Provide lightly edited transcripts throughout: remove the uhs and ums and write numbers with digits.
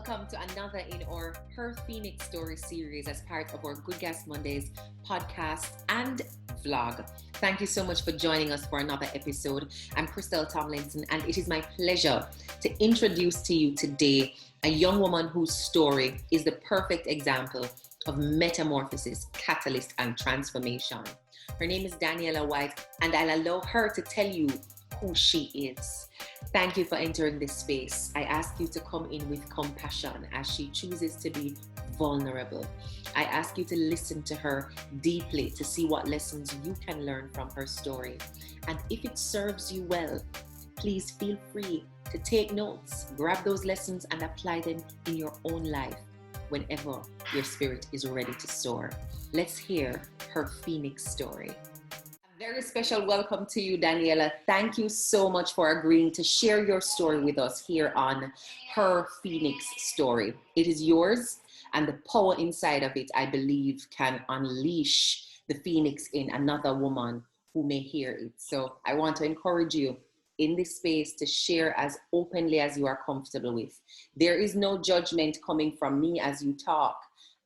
welcome to another in our Her Phoenix Story series as part of our Good Gas Mondays podcast and vlog. Thank you so much for joining us for another episode. I'm Krystal Tomlinson, and it is my pleasure to introduce to you today a young woman whose story is the perfect example of metamorphosis, catalyst, and transformation. Her name is Daniellia White, and I'll allow her to tell you who she is. Thank you for entering this space. I ask you to come in with compassion as she chooses to be vulnerable. I ask you to listen to her deeply to see what lessons you can learn from her story. And if it serves you well, please feel free to take notes, grab those lessons and apply them in your own life whenever your spirit is ready to soar. Let's hear her Phoenix story. Very special welcome to you, Daniellia. Thank you so much for agreeing to share your story with us here on Her Phoenix Story. It is yours, and the power inside of it, I believe, can unleash the phoenix in another woman who may hear it. So I want to encourage you in this space to share as openly as you are comfortable with. There is no judgment coming from me as you talk,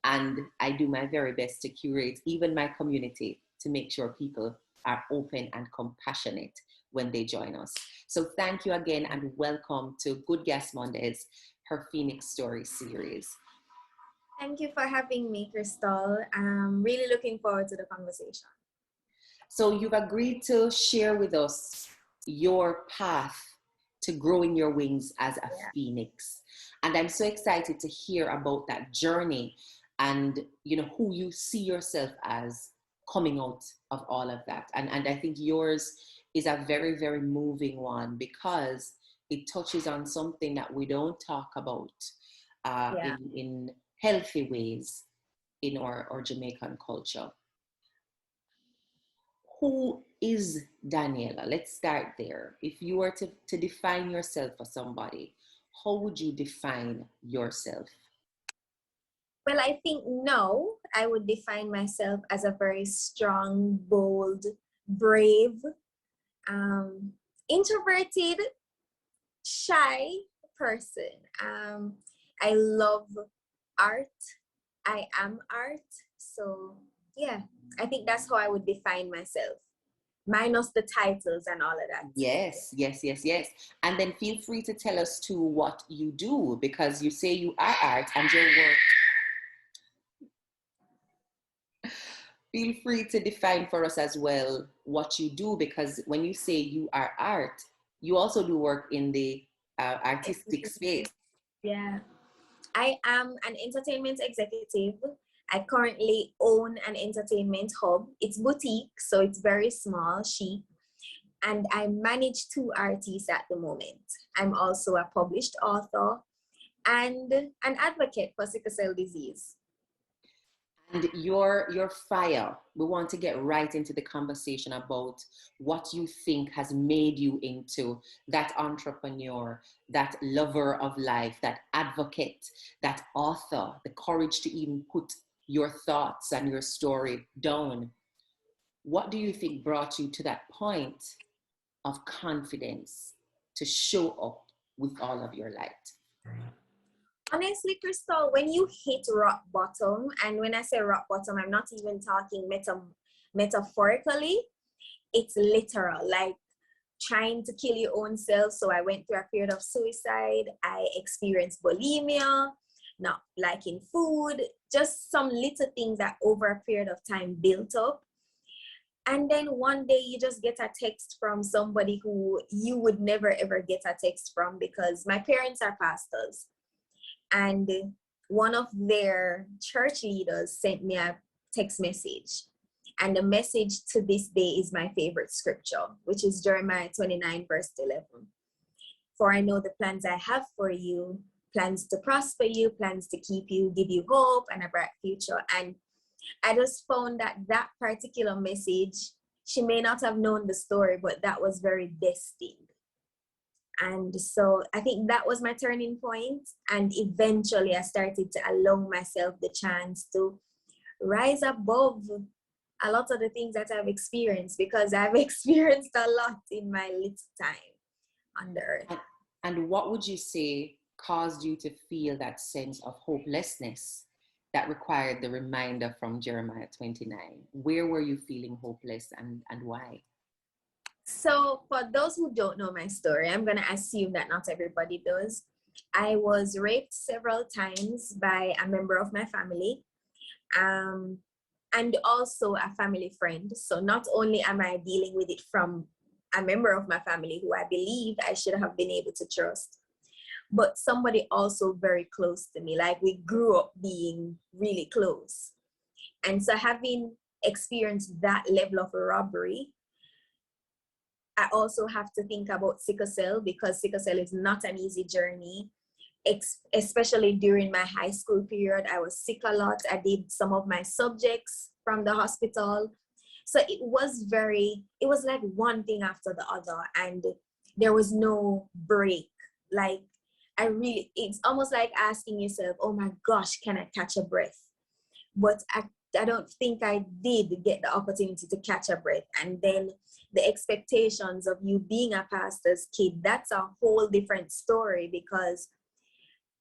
and I do my very best to curate even my community to make sure people are open and compassionate when they join us. So thank you again and welcome to Good Gas Mondays, Her Phoenix Story series. Thank you for having me, Krystal. I'm really looking forward to the conversation. So you've agreed to share with us your path to growing your wings as a phoenix. And I'm so excited to hear about that journey and who you see yourself as coming out of all of that. And I think yours is a very, very moving one because it touches on something that we don't talk about in healthy ways in our Jamaican culture. Who is Daniellia? Let's start there. If you were to define yourself for somebody, how would you define yourself? Well, I think now I would define myself as a very strong, bold, brave, introverted, shy person. I love art. I am art. So yeah, I think that's how I would define myself. Minus the titles and all of that. Yes. And then feel free to tell us too what you do, because you say you are art and your work. Feel free to define for us as well what you do, because when you say you are art, you also do work in the artistic space. Yeah. I am an entertainment executive. I currently own an entertainment hub. It's boutique, so it's very small, chic. And I manage 2 artists at the moment. I'm also a published author and an advocate for sickle cell disease. And your fire, we want to get right into the conversation about what you think has made you into that entrepreneur, that lover of life, that advocate, that author, the courage to even put your thoughts and your story down. What do you think brought you to that point of confidence to show up with all of your light? Honestly, Krystal, when you hit rock bottom, and when I say rock bottom, I'm not even talking metaphorically, it's literal, like trying to kill your own self. So I went through a period of suicide. I experienced bulimia, not liking food, just some little things that over a period of time built up. And then one day you just get a text from somebody who you would never ever get a text from, because my parents are pastors. And one of their church leaders sent me a text message. And the message to this day is my favorite scripture, which is Jeremiah 29, verse 11. For I know the plans I have for you, plans to prosper you, plans to keep you, give you hope and a bright future. And I just found that particular message, she may not have known the story, but that was very destined. And so I think that was my turning point. And eventually I started to allow myself the chance to rise above a lot of the things that I've experienced, because I've experienced a lot in my little time on the earth. And what would you say caused you to feel that sense of hopelessness that required the reminder from Jeremiah 29? Where were you feeling hopeless, and why? So for those who don't know my story, I'm going to assume that not everybody does. I was raped several times by a member of my family, and also a family friend. So not only am I dealing with it from a member of my family who I believe I should have been able to trust, but somebody also very close to me. Like, we grew up being really close. And so having experienced that level of robbery, I also have to think about sickle cell, because sickle cell is not an easy journey, especially during my high school period. I was sick a lot. I did some of my subjects from the hospital. So it was like one thing after the other, and there was no break. Like, it's almost like asking yourself, oh my gosh, can I catch a breath? But I don't think I did get the opportunity to catch a breath. And then the expectations of you being a pastor's kid, that's a whole different story, because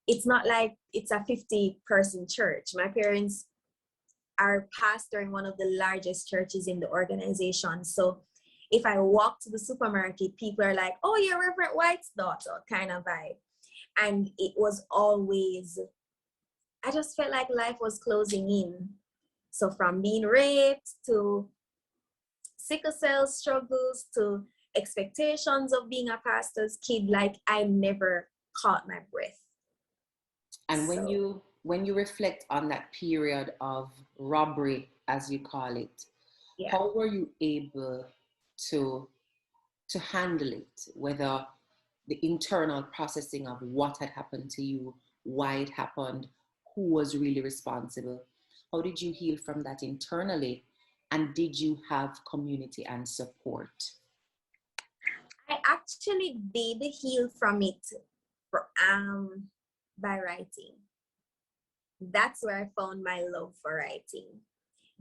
it's not like it's a 50-person church. My parents are pastoring one of the largest churches in the organization. So if I walk to the supermarket, people are like, oh, you're Reverend White's daughter, kind of vibe. And it was always, I just felt like life was closing in. So from being raped to sickle cell struggles to expectations of being a pastor's kid, like, I never caught my breath. And when you reflect on that period of robbery, as you call it, Yeah. how were you able to handle it? Whether the internal processing of what had happened to you, why it happened, who was really responsible. How did you heal from that internally? And did you have community and support? I actually did heal from it by writing. That's where I found my love for writing,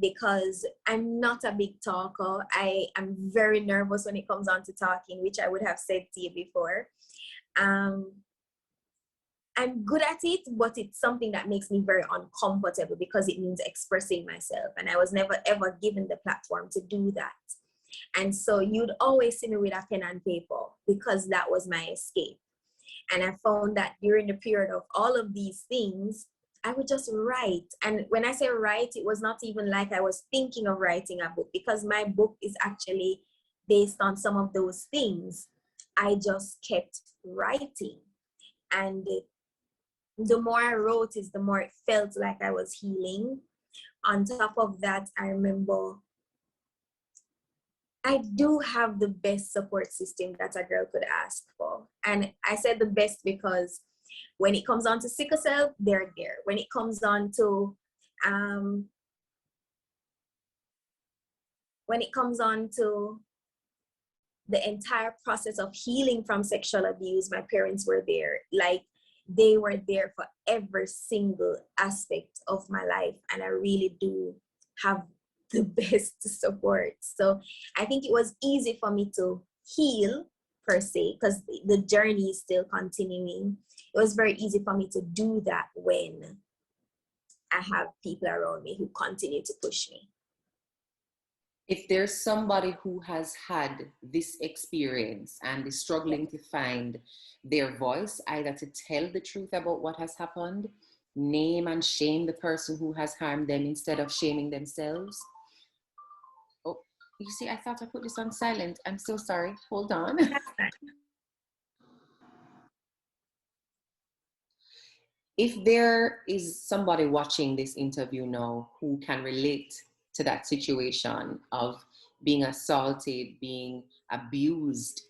because I'm not a big talker. I am very nervous when it comes on to talking, which I would have said to you before. I'm good at it, but it's something that makes me very uncomfortable, because it means expressing myself. And I was never ever given the platform to do that. And so you'd always see me with a pen and paper, because that was my escape. And I found that during the period of all of these things, I would just write. And when I say write, it was not even like I was thinking of writing a book, because my book is actually based on some of those things. I just kept writing. And the more I wrote, the more it felt like I was healing. On top of that, I remember I do have the best support system that a girl could ask for. And I said the best because when it comes on to sickle cell, they're there. When it comes on to the entire process of healing from sexual abuse, my parents were there. Like, they were there for every single aspect of my life. And I really do have the best support. So I think it was easy for me to heal, per se, because the journey is still continuing. It was very easy for me to do that when I have people around me who continue to push me. If there's somebody who has had this experience and is struggling to find their voice, either to tell the truth about what has happened, name and shame the person who has harmed them instead of shaming themselves. Oh, you see, I thought I put this on silent. I'm so sorry. Hold on. If there is somebody watching this interview now who can relate to that situation of being assaulted, being abused,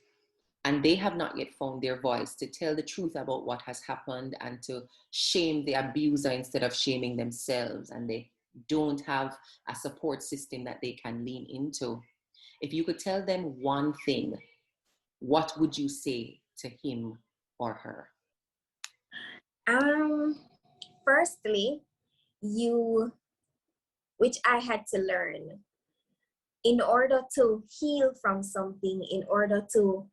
and they have not yet found their voice to tell the truth about what has happened and to shame the abuser instead of shaming themselves, and they don't have a support system that they can lean into, if you could tell them one thing, what would you say to him or her? Firstly, which I had to learn, in order to heal from something, in order to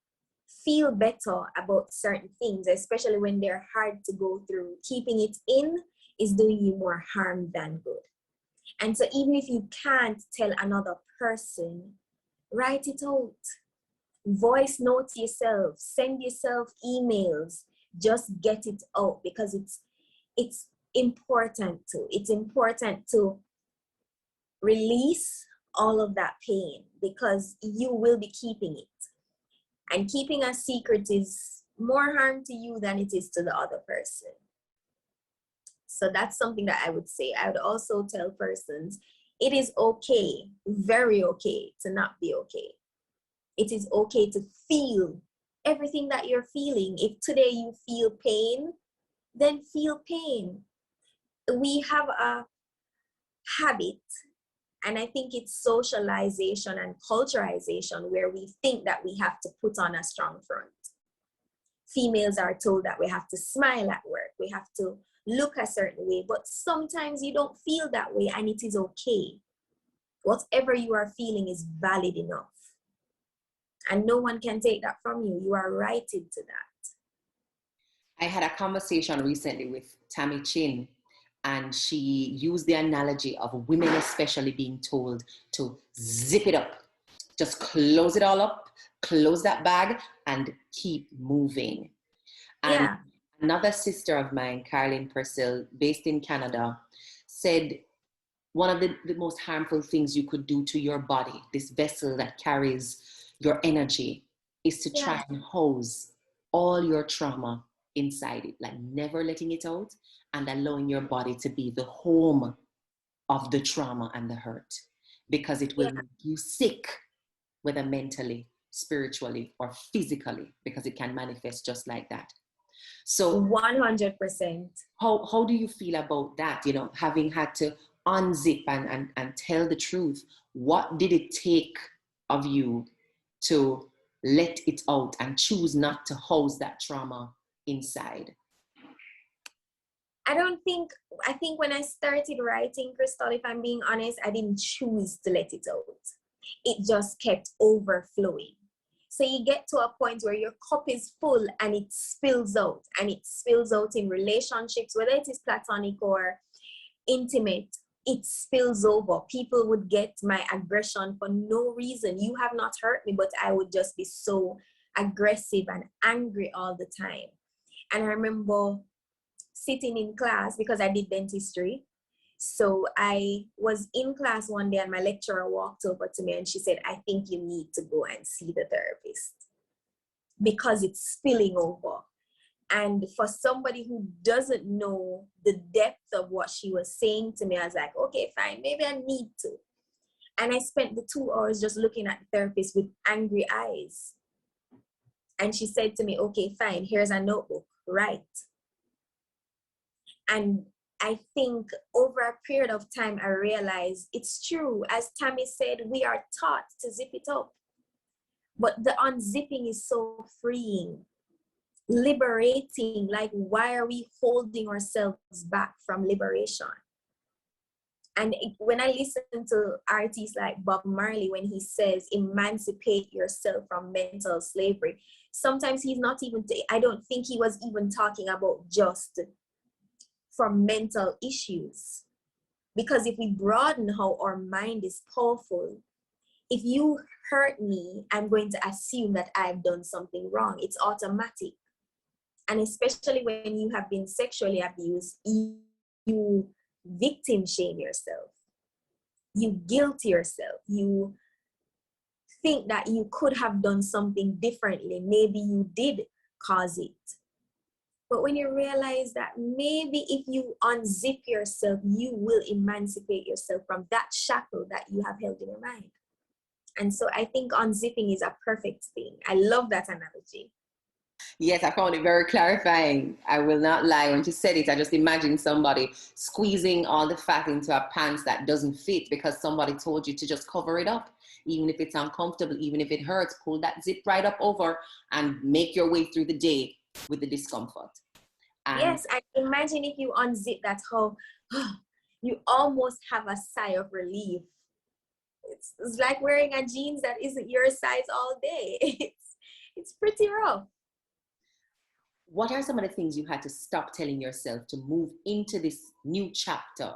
feel better about certain things, especially when they're hard to go through. Keeping it in is doing you more harm than good. And so even if you can't tell another person, write it out. Voice note yourself, send yourself emails, just get it out, because it's important to. It's important to release all of that pain, because you will be keeping it. And keeping a secret is more harm to you than it is to the other person. So that's something that I would say. I would also tell persons, it is okay, very okay, to not be okay. It is okay to feel everything that you're feeling. If today you feel pain, then feel pain. We have a habit, and I think it's socialization and culturalization, where we think that we have to put on a strong front. Females are told that we have to smile at work, we have to look a certain way, but sometimes you don't feel that way, and it is okay. Whatever you are feeling is valid enough, and no one can take that from you. You are righted to that. I had a conversation recently with Tammy Chin, and she used the analogy of women especially being told to zip it up. Just close it all up, close that bag, and keep moving. And Yeah. another sister of mine, Caroline Purcell, based in Canada, said one of the most harmful things you could do to your body, this vessel that carries your energy, is to try and house all your trauma inside it, like never letting it out and allowing your body to be the home of the trauma and the hurt, because it will make you sick, whether mentally, spiritually, or physically, because it can manifest just like that. So 100%. how do you feel about that? You know, having had to unzip and tell the truth, what did it take of you to let it out and choose not to house that trauma inside? I think when I started writing, Krystal, if I'm being honest, I didn't choose to let it out. It just kept overflowing. So you get to a point where your cup is full and it spills out, and it spills out in relationships, whether it is platonic or intimate. It spills over. People would get my aggression for no reason. You have not hurt me, but I would just be so aggressive and angry all the time. And I remember sitting in class, because I did dentistry. So I was in class one day and my lecturer walked over to me and she said, I think you need to go and see the therapist because it's spilling over. And for somebody who doesn't know the depth of what she was saying to me, I was like, okay, fine, maybe I need to. And I spent the 2 hours just looking at the therapist with angry eyes. And she said to me, okay, fine, here's a notebook, write. And I think over a period of time, I realized it's true. As Tammy said, we are taught to zip it up. But the unzipping is so freeing, liberating. Like, why are we holding ourselves back from liberation? And when I listen to artists like Bob Marley, when he says, emancipate yourself from mental slavery, sometimes he's not even, I don't think he was even talking about just from mental issues. Because if we broaden how our mind is powerful, if you hurt me, I'm going to assume that I've done something wrong. It's automatic. And especially when you have been sexually abused, you victim shame yourself. You guilt yourself. You think that you could have done something differently. Maybe you did cause it. But when you realize that maybe if you unzip yourself, you will emancipate yourself from that shackle that you have held in your mind. And so I think unzipping is a perfect thing. I love that analogy. Yes, I found it very clarifying. I will not lie. When she said it, I just imagined somebody squeezing all the fat into a pants that doesn't fit because somebody told you to just cover it up. Even if it's uncomfortable, even if it hurts, pull that zip right up over and make your way through the day with the discomfort. And yes, and imagine if you unzip that, how you almost have a sigh of relief. It's like wearing a jeans that isn't your size all day. it's pretty rough. What are some of the things you had to stop telling yourself to move into this new chapter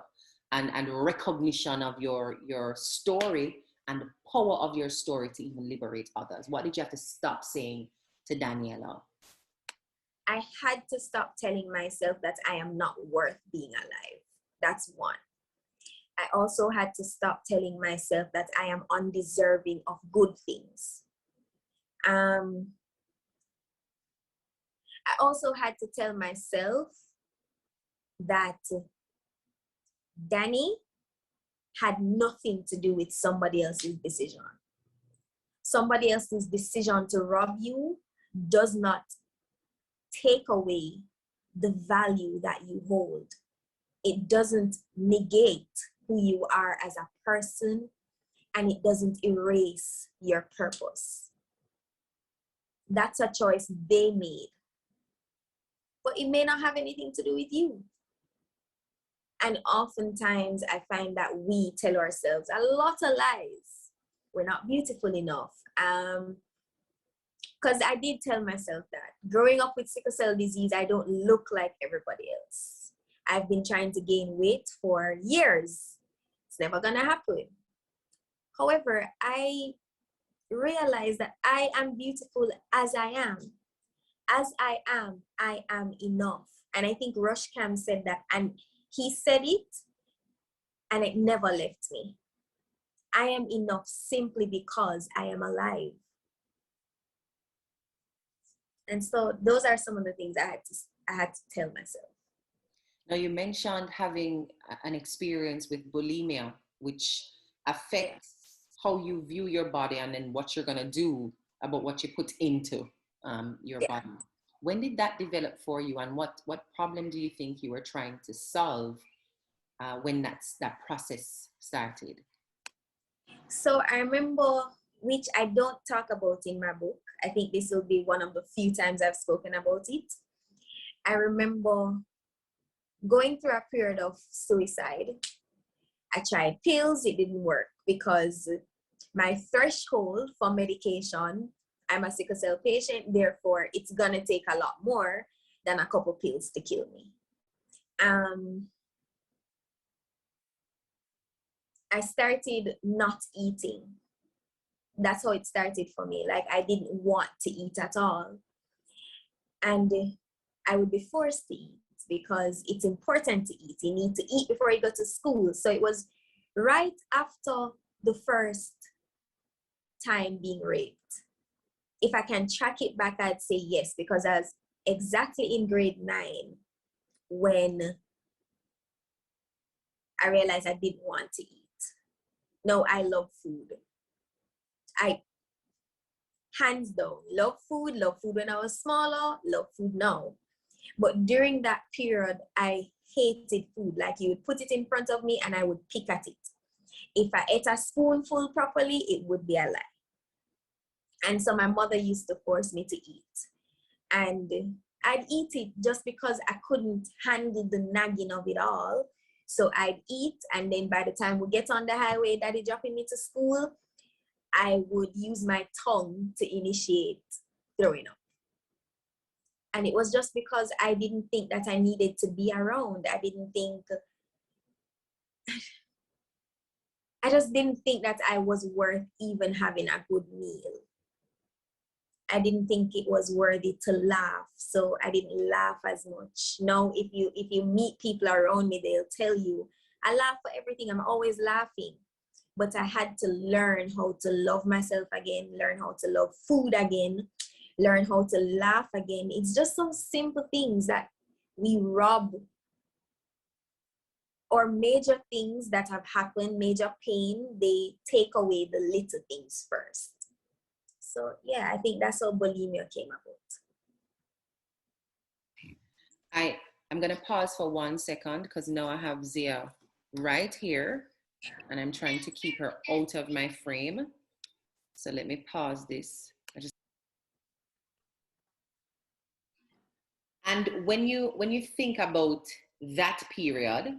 and recognition of your story and the power of your story to even liberate others? What did you have to stop saying to Daniella? I had to stop telling myself that I am not worth being alive. That's one. I also had to stop telling myself that I am undeserving of good things. I also had to tell myself that Danny had nothing to do with somebody else's decision. Somebody else's decision to rob you does not take away the value that you hold. It doesn't negate who you are as a person, and it doesn't erase your purpose. That's a choice they made, but it may not have anything to do with you. And oftentimes I find that we tell ourselves a lot of lies. We're not beautiful enough. Because I did tell myself that growing up with sickle cell disease, I don't look like everybody else. I've been trying to gain weight for years. It's never gonna happen. However, I realize that I am beautiful as I am. As I am enough. And I think Rushcam said that, and he said it, and it never left me. I am enough simply because I am alive. And so those are some of the things I had to tell myself. Now, you mentioned having an experience with bulimia, which affects how you view your body and then what you're going to do about what you put into your body. When did that develop for you, and what problem do you think you were trying to solve when that process started? So I remember, which I don't talk about in my book. I think this will be one of the few times I've spoken about it. I remember going through a period of suicide. I tried pills, it didn't work because my threshold for medication, I'm a sickle cell patient, therefore it's gonna take a lot more than a couple pills to kill me. I started not eating. That's how it started for me. Like, I didn't want to eat at all. And I would be forced to eat because it's important to eat. You need to eat before you go to school. So it was right after the first time being raped. If I can track it back, I'd say yes, because I was exactly in grade 9 when I realized I didn't want to eat. No, I love food. I, hands down, love food when I was smaller, love food now. But during that period, I hated food. Like, you would put it in front of me and I would pick at it. If I ate a spoonful properly, it would be a lie. And so my mother used to force me to eat. And I'd eat it just because I couldn't handle the nagging of it all. So I'd eat, and then by the time we get on the highway, Daddy dropping me to school, I would use my tongue to initiate throwing up. And it was just because I didn't think that I needed to be around. I just didn't think that I was worth even having a good meal. I didn't think it was worthy to laugh, so I didn't laugh as much. Now, if you meet people around me, they'll tell you, I laugh for everything. I'm always laughing. But I had to learn how to love myself again, learn how to love food again, learn how to laugh again. It's just some simple things that we rob, or major things that have happened, major pain, they take away the little things first. So yeah, I think that's how bulimia came about. I'm going to pause for 1 second because now I have Zia right here and I'm trying to keep her out of my frame. So let me pause this. And when you think about that period,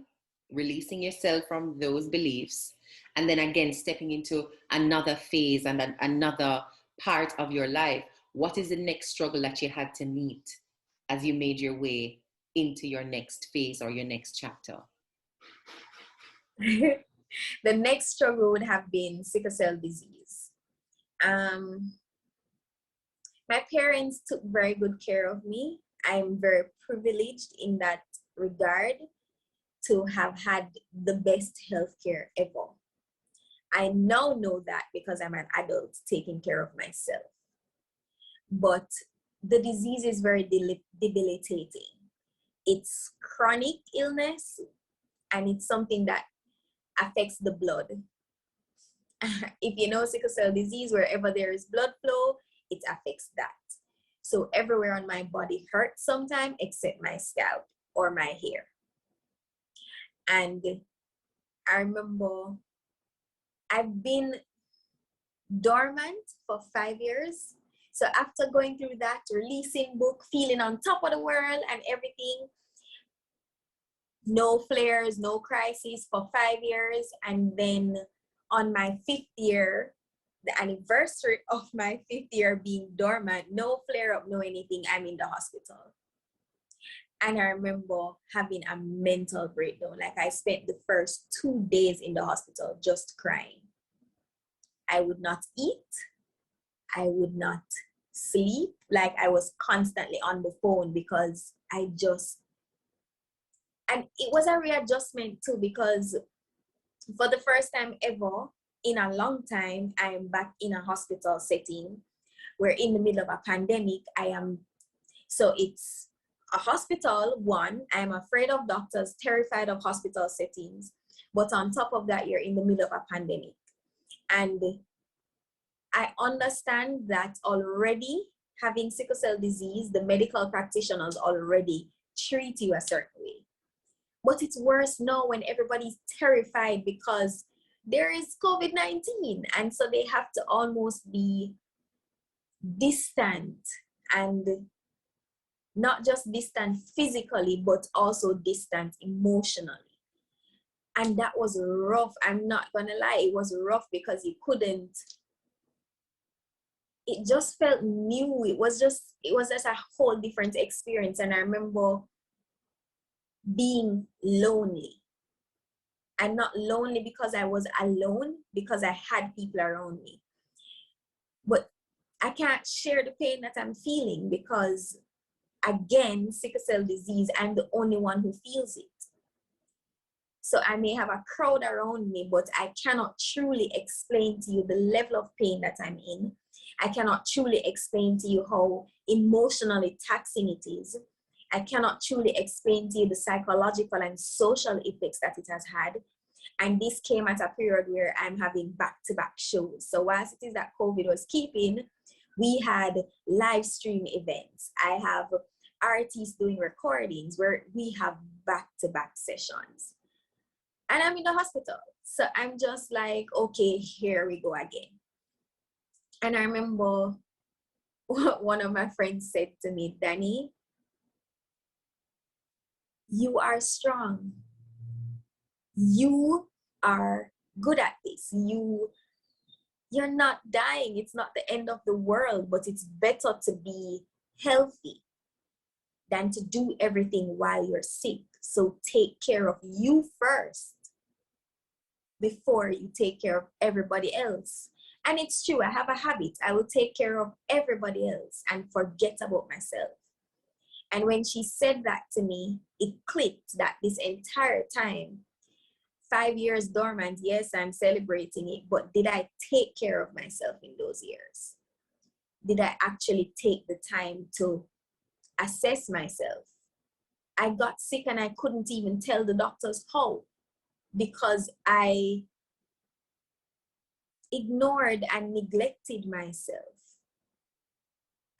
releasing yourself from those beliefs, and then again stepping into another phase and another part of your life, what is the next struggle that you had to meet as you made your way into your next phase or your next chapter? The next struggle would have been sickle cell disease. My parents took very good care of me. I'm very privileged in that regard to have had the best healthcare ever. I now know that because I'm an adult taking care of myself. But the disease is very debilitating. It's chronic illness, and it's something that affects the blood. If you know sickle cell disease, wherever there is blood flow, it affects that. So everywhere on my body hurts sometimes except my scalp or my hair. And I remember I've been dormant for 5 years. So after going through that, releasing book, feeling on top of the world and everything, no flares, no crises for 5 years. And then on my 5th year, the anniversary of my 5th year being dormant, no flare up, no anything, I'm in the hospital. And I remember having a mental breakdown. Like I spent the first 2 days in the hospital just crying. I would not eat. I would not sleep. Like I was constantly on the phone because and it was a readjustment too, because for the first time ever in a long time, I'm back in a hospital setting. We're in the middle of a pandemic. So it's a hospital, one, I'm afraid of doctors, terrified of hospital settings. But on top of that, you're in the middle of a pandemic. And I understand that already having sickle cell disease, the medical practitioners already treat you a certain way. But it's worse now when everybody's terrified because there is COVID-19. And so they have to almost be distant, and not just distant physically, but also distant emotionally. And that was rough. I'm not gonna lie, it was rough because it just felt new. It was just a whole different experience. And I remember being lonely. And not lonely because I was alone, because I had people around me. But I can't share the pain that I'm feeling because, again, sickle cell disease, I'm the only one who feels it. So I may have a crowd around me, but I cannot truly explain to you the level of pain that I'm in. I cannot truly explain to you how emotionally taxing it is. I cannot truly explain to you the psychological and social effects that it has had. And this came at a period where I'm having back-to-back shows. So whilst it is that COVID was keeping, we had live stream events. I have artists doing recordings where we have back-to-back sessions. And I'm in the hospital. So I'm just like, okay, here we go again. And I remember one of my friends said to me, Danny, you are strong. You are good at this. You're not dying. It's not the end of the world, but it's better to be healthy than to do everything while you're sick. So take care of you first before you take care of everybody else. And it's true, I have a habit. I will take care of everybody else and forget about myself. And when she said that to me, it clicked that this entire time, 5 years dormant, yes, I'm celebrating it, but did I take care of myself in those years? Did I actually take the time to assess myself? I got sick and I couldn't even tell the doctors how, because I ignored and neglected myself.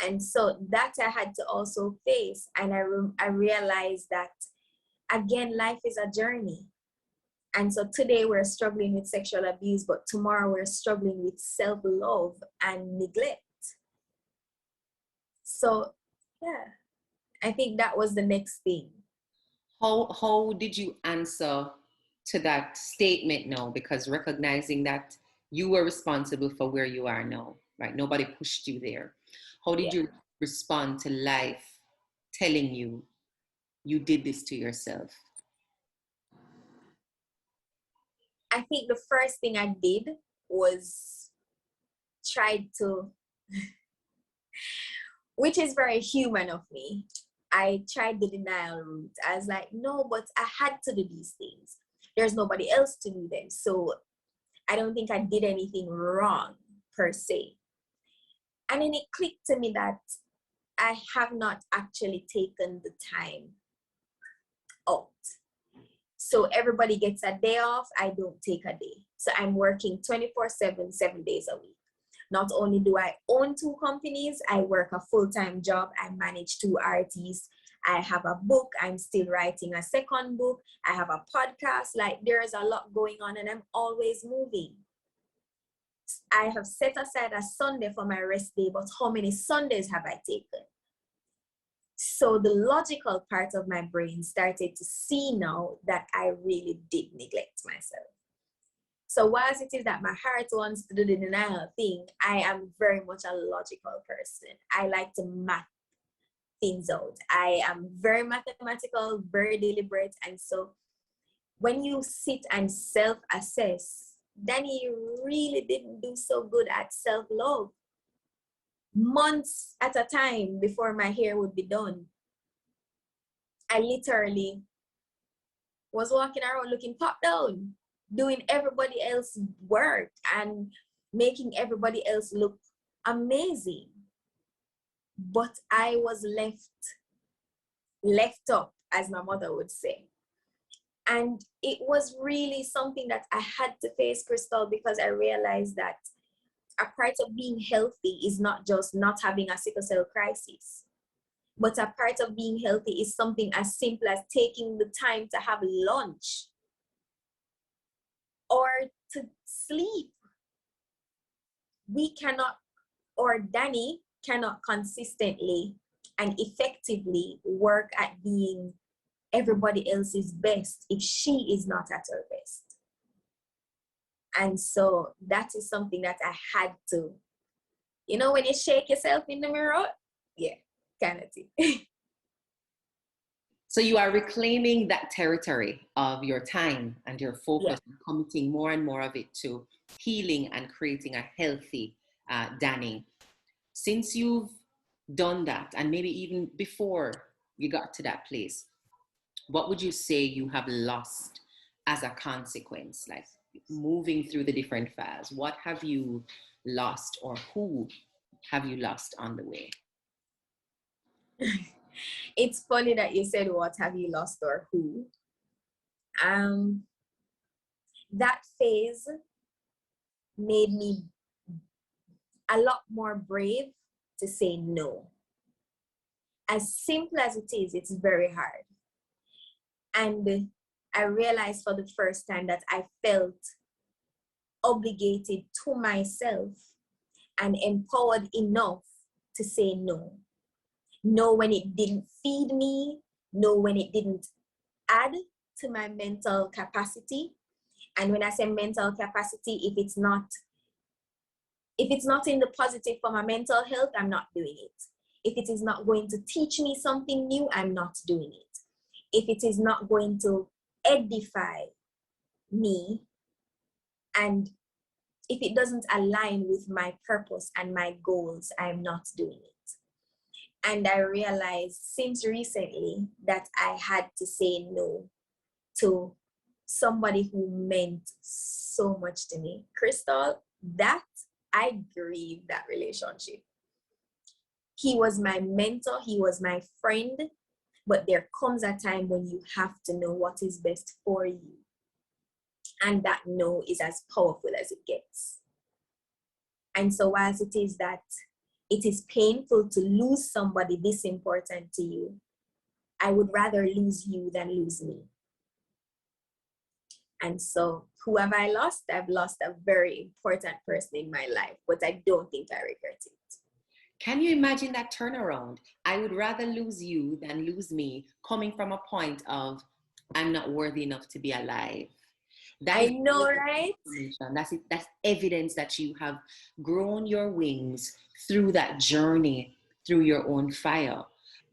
And so that I had to also face. And I realized that, again, life is a journey. And so today we're struggling with sexual abuse, but tomorrow we're struggling with self-love and neglect. So, yeah, I think that was the next thing. How did you answer to that statement now? Because recognizing that you were responsible for where you are now, right? Nobody pushed you there. How did Yeah. you respond to life telling you you did this to yourself? I think the first thing I did was tried to, which is very human of me. I tried the denial route. I was like, no, but I had to do these things. There's nobody else to do them. So I don't think I did anything wrong per se. And then it clicked to me that I have not actually taken the time out. So everybody gets a day off. I don't take a day. So I'm working 24/7, 7 days a week. Not only do I own 2 companies, I work a full-time job. I manage 2 artists. I have a book. I'm still writing a second book. I have a podcast. Like, there's a lot going on and I'm always moving. I have set aside a Sunday for my rest day, but how many Sundays have I taken? So the logical part of my brain started to see now that I really did neglect myself. So whilst it is that my heart wants to do the denial thing, I am very much a logical person. I like to map things out. I am very mathematical, very deliberate. And so when you sit and self-assess, Danny, you really didn't do so good at self-love. Months at a time before my hair would be done, I literally was walking around looking pop down, doing everybody else's work and making everybody else look amazing. But I was left up, as my mother would say. And it was really something that I had to face, Krystal, because I realized that a part of being healthy is not just not having a sickle cell crisis, but a part of being healthy is something as simple as taking the time to have lunch or to sleep. We cannot, or Danny cannot consistently and effectively work at being everybody else's best if she is not at her best. And so that is something that I had to, when you shake yourself in the mirror, yeah, kind of thing. So you are reclaiming that territory of your time and your focus, and committing more and more of it to healing and creating a healthy Danny. Since you've done that, and maybe even before you got to that place, what would you say you have lost as a consequence? Like, moving through the different phases, what have you lost, or who have you lost on the way? It's funny that you said, what have you lost or who? That phase made me a lot more brave to say no. As simple as it is, it's very hard. And I realized for the first time that I felt obligated to myself and empowered enough to say no. No when it didn't feed me, no when it didn't add to my mental capacity. And when I say mental capacity, if it's not in the positive for my mental health, I'm not doing it. If it is not going to teach me something new, I'm not doing it. If it is not going to edify me, and if it doesn't align with my purpose and my goals, I'm not doing it. And I realized since recently that I had to say no to somebody who meant so much to me. Krystal, that I grieved that relationship. He was my mentor, he was my friend, but there comes a time when you have to know what is best for you. And that no is as powerful as it gets. And so whilst it is that it is painful to lose somebody this important to you, I would rather lose you than lose me. And so who have I lost? I've lost a very important person in my life, but I don't think I regret it. Can you imagine that turnaround? I would rather lose you than lose me, coming from a point of, I'm not worthy enough to be alive. That I is know, right? information. That's it. That's evidence that you have grown your wings through that journey, through your own fire,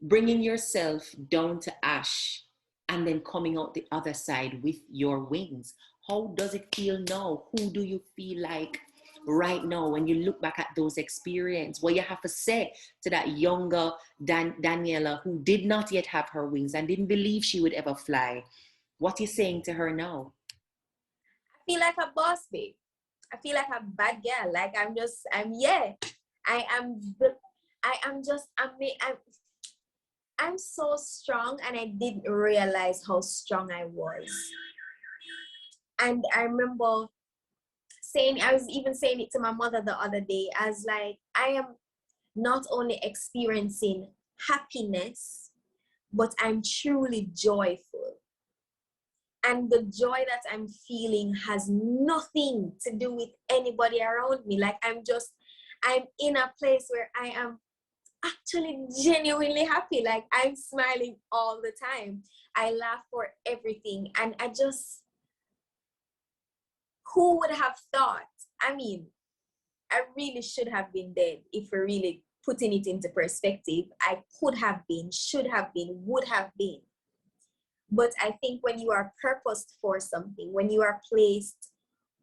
bringing yourself down to ash and then coming out the other side with your wings. How does it feel now? Who do you feel like right now when you look back at those experiences? What you have to say to that younger Daniela who did not yet have her wings and didn't believe she would ever fly? What are you saying to her now? I feel like a boss, babe. I feel like a bad girl. Like yeah. I am, I'm so strong, and I didn't realize how strong I was. And I remember I was even saying it to my mother the other day, as like, I am not only experiencing happiness, but I'm truly joyful. And the joy that I'm feeling has nothing to do with anybody around me. Like, I'm in a place where I am actually genuinely happy. Like, I'm smiling all the time. I laugh for everything. And who would have thought? I mean, I really should have been dead if we're really putting it into perspective. I could have been, should have been, would have been. But I think when you are purposed for something, when you are placed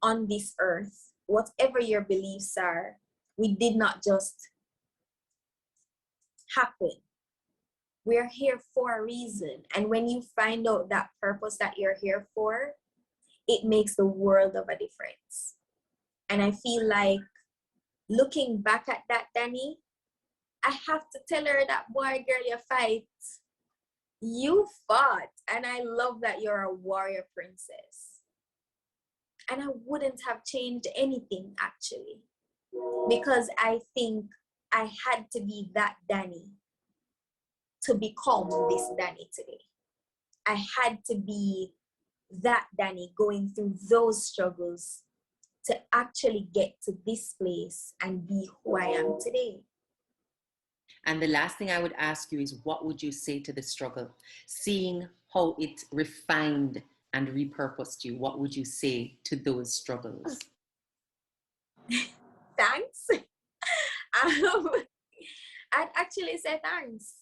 on this earth, whatever your beliefs are, we did not just happen. We're here for a reason. And when you find out that purpose that you're here for, it makes the world of a difference. And I feel like, looking back at that, Danny, I have to tell her that, boy, girl, you fight. You fought. And I love that you're a warrior princess. And I wouldn't have changed anything, actually. Because I think I had to be that Danny to become this Danny today. I had to be that Danny going through those struggles to actually get to this place and be who I am today. And the last thing I would ask you is, what would you say to the struggle? Seeing how it refined and repurposed you, what would you say to those struggles? Thanks. I'd actually say thanks,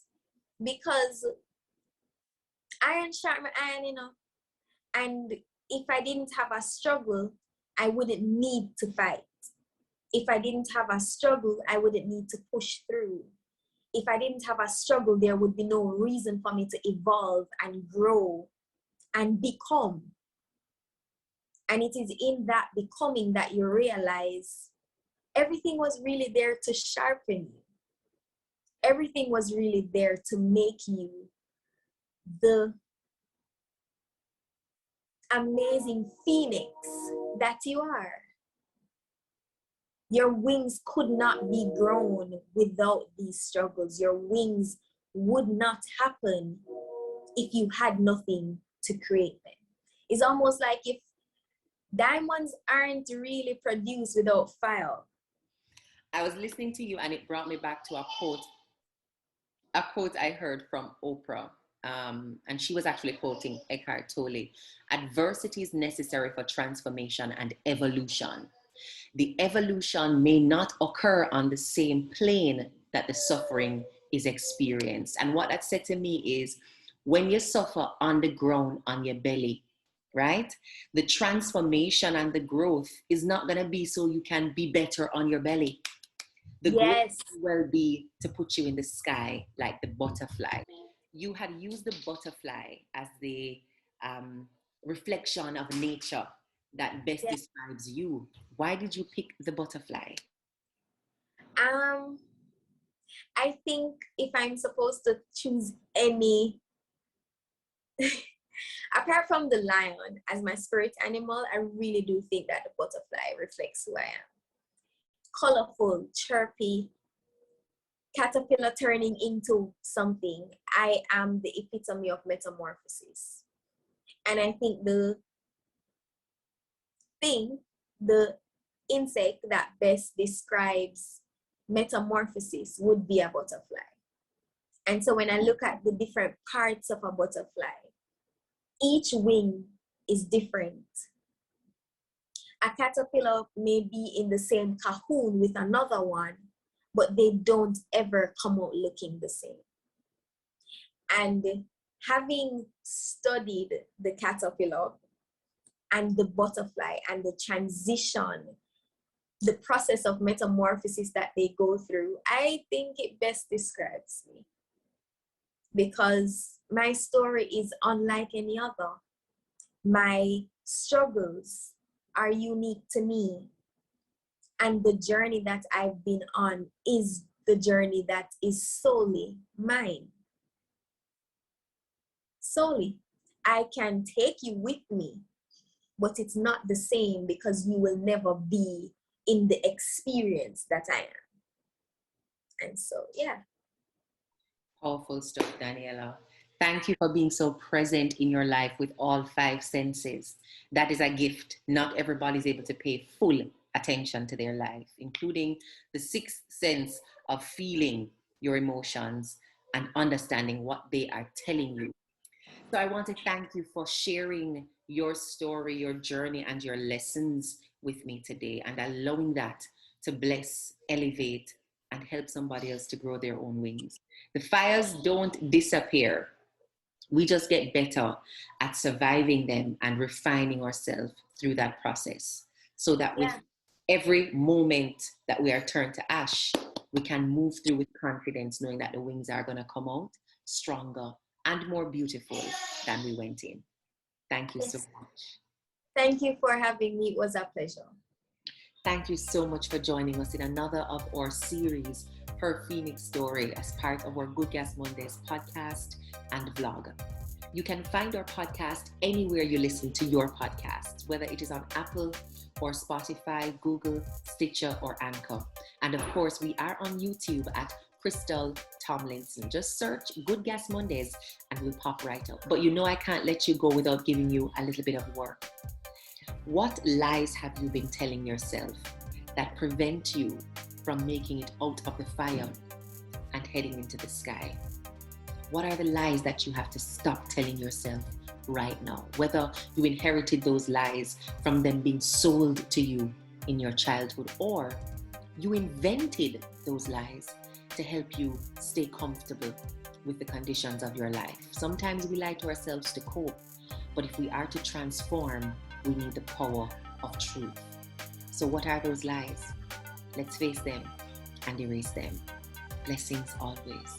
because iron sharpen iron, and if I didn't have a struggle, I wouldn't need to fight. If I didn't have a struggle, I wouldn't need to push through. If I didn't have a struggle, there would be no reason for me to evolve and grow and become. And it is in that becoming that you realize everything was really there to sharpen you. Everything was really there to make you the amazing phoenix that you are. Your wings could not be grown without these struggles. Your wings would not happen if you had nothing to create them. It's almost like if diamonds aren't really produced without fire. I was listening to you and it brought me back to a quote I heard from Oprah. And she was actually quoting Eckhart Tolle. Adversity is necessary for transformation and evolution. The evolution may not occur on the same plane that the suffering is experienced. And what that said to me is, when you suffer on the ground, on your belly, right? The transformation and the growth is not going to be so you can be better on your belly. The Yes. growth will be to put you in the sky like the butterfly. You had used the butterfly as the reflection of nature that best describes you. Why did you pick the butterfly? I think if I'm supposed to choose any, apart from the lion as my spirit animal, I really do think that the butterfly reflects who I am. Colorful, chirpy, caterpillar turning into something. I am the epitome of metamorphosis. And I think the insect that best describes metamorphosis would be a butterfly. And so when I look at the different parts of a butterfly, each wing is different. A caterpillar may be in the same cocoon with another one, but they don't ever come out looking the same. And having studied the caterpillar and the butterfly and the transition, the process of metamorphosis that they go through, I think it best describes me. Because my story is unlike any other. My struggles are unique to me. And the journey that I've been on is the journey that is solely mine. Solely. I can take you with me, but it's not the same because you will never be in the experience that I am. And so, yeah. Powerful stuff, Daniella. Thank you for being so present in your life with all 5 senses. That is a gift. Not everybody's able to pay full attention to their life, including the 6th sense of feeling your emotions and understanding what they are telling you. So I want to thank you for sharing your story, your journey, and your lessons with me today, and allowing that to bless, elevate, and help somebody else to grow their own wings. The fires don't disappear. We just get better at surviving them and refining ourselves through that process, so that with every moment that we are turned to ash, we can move through with confidence, knowing that the wings are going to come out stronger and more beautiful than we went in. Thank you so much. Thank you for having me. It was a pleasure. Thank you so much for joining us in another of our series, Her Phoenix Story, as part of our Good Gas Mondays podcast and vlog. You can find our podcast anywhere you listen to your podcasts, whether it is on Apple or Spotify, Google, Stitcher, or Anchor. And of course, we are on YouTube at Krystal Tomlinson. Just search Good Gas Mondays and we'll pop right up. But you know I can't let you go without giving you a little bit of work. What lies have you been telling yourself that prevent you from making it out of the fire and heading into the sky? What are the lies that you have to stop telling yourself right now? Whether you inherited those lies from them being sold to you in your childhood, or you invented those lies to help you stay comfortable with the conditions of your life. Sometimes we lie to ourselves to cope, but if we are to transform, we need the power of truth. So what are those lies? Let's face them and erase them. Blessings always.